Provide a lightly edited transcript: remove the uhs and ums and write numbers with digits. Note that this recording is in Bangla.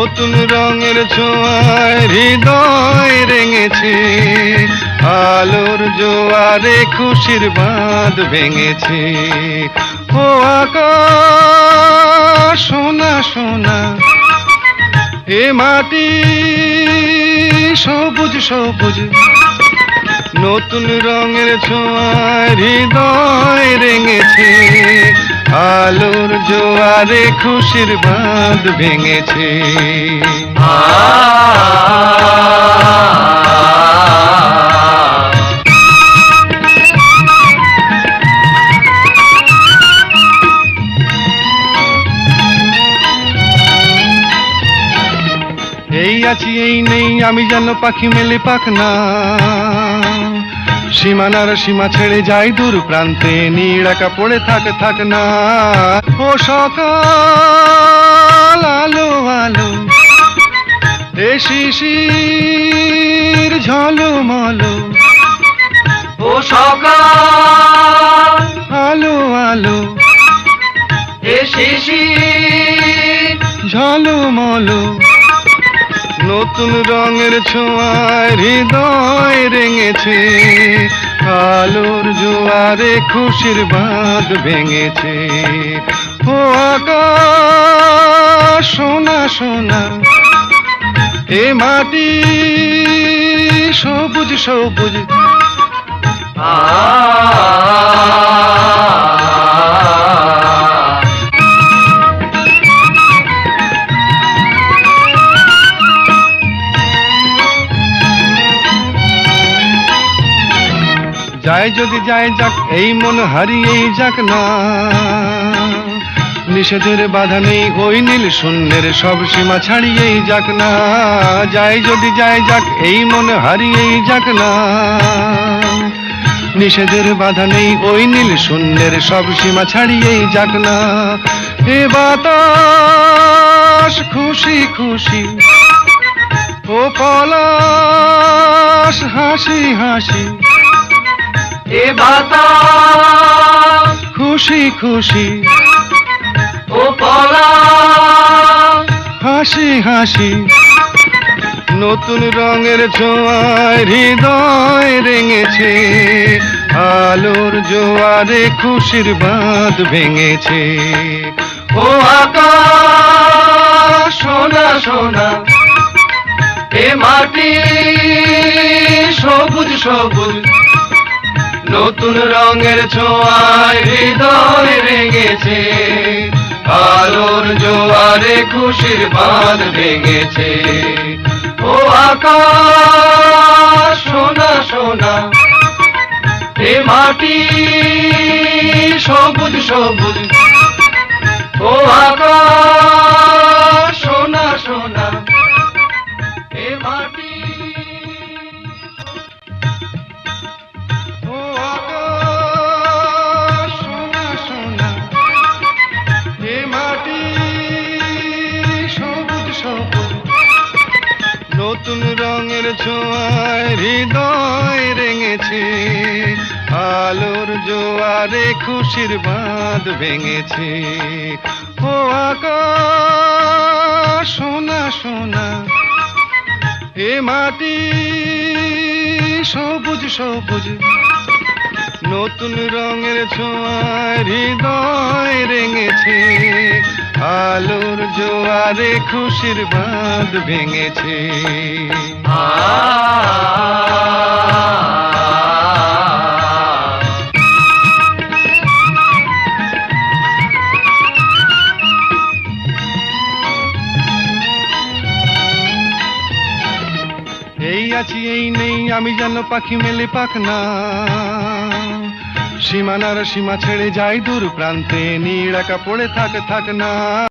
নতুন রঙের ছোঁয়ায় হৃদয় রেঙেছে, আলোর জোয়ারে খুশির বাঁধ ভেঙেছে। ও আকাশ সোনা সোনা, এ মাটি সবুজ সবুজ, নতুন রঙের ছোঁয়ায় হৃদয় রেঙেছে, আলোর জোয়ারে খুশির বাঁধ ভেঙেছে। এই আছি এই নেই আমি যেন পাখি মেলে পাখনা, সীমানার সীমা ছেড়ে যাই দূর প্রান্তে, নীড়াকা পড়ে থাক না। ও সকাল আলো আলো, এ শিশির ঝলমলো, ও সকাল আলো আলো, এ শিশির ঝলমলো, নতুন রঙের ছোঁয়ায় হৃদয় রেঙেছে, আলোর জোয়ারে খুশির বাঁধ ভেঙেছে। ও আকাশ সোনা সোনা, এ মাটি সবুজ সবুজ, যায় যদি যায় যাক এই মন হারিয়েই যাক না, নিষেধের বাধা নেই ওই নীল শূন্যের সব সীমা ছাড়িয়েই যাক না। যায় যদি যায় যাক এই মন হারিয়েই যাক না, নিষেধের বাধা নেই ওই নীল শূন্যের সব সীমা ছাড়িয়েই যাক না। এ বাতাস খুশি খুশি, ও পলাশ হাসি হাসি, এ বাতাস খুশি খুশি, ও পলাশ হাসি হাসি, নতুন রঙের ছোঁয়ায় হৃদয় রেঙেছে, আলোর জোয়ারে খুশির বাঁধ ভেঙেছে। ও আকাশ সোনা সোনা, এ মাটি সবুজ সবুজ, নতুন রঙের ছোঁয়ায় হৃদয় রেঙেছে, আলোর জোয়ারে খুশির বাঁধ ভেঙেছে। ও আকাশ সোনা সোনা, এ মাটি সবুজ সবুজ, ও আকাশ সোনা সোনা, এ মাটি ও আকাশ সোনা সোনা, এ মাটি সবুজ সবুজ, নতুন রঙের ছোঁয়ায় হৃদয় রেঙেছে, আলোর জোয়ারে খুশির বাঁধ ভেঙেছে। ও আকাশ সোনা সোনা, এ মাটি সবুজ সবুজ, নতুন রঙের ছোঁয়ায় হৃদয় রেঙেছে, আলোর জোয়ারে খুশির বাঁধ ভেঙেছে। এই আছি এই নেই আমি যেন পাখি মেলে পাখনা, সীমানার সীমা ছেড়ে যাই দূর প্রান্তে, নীড়াকা পড়ে থাক না।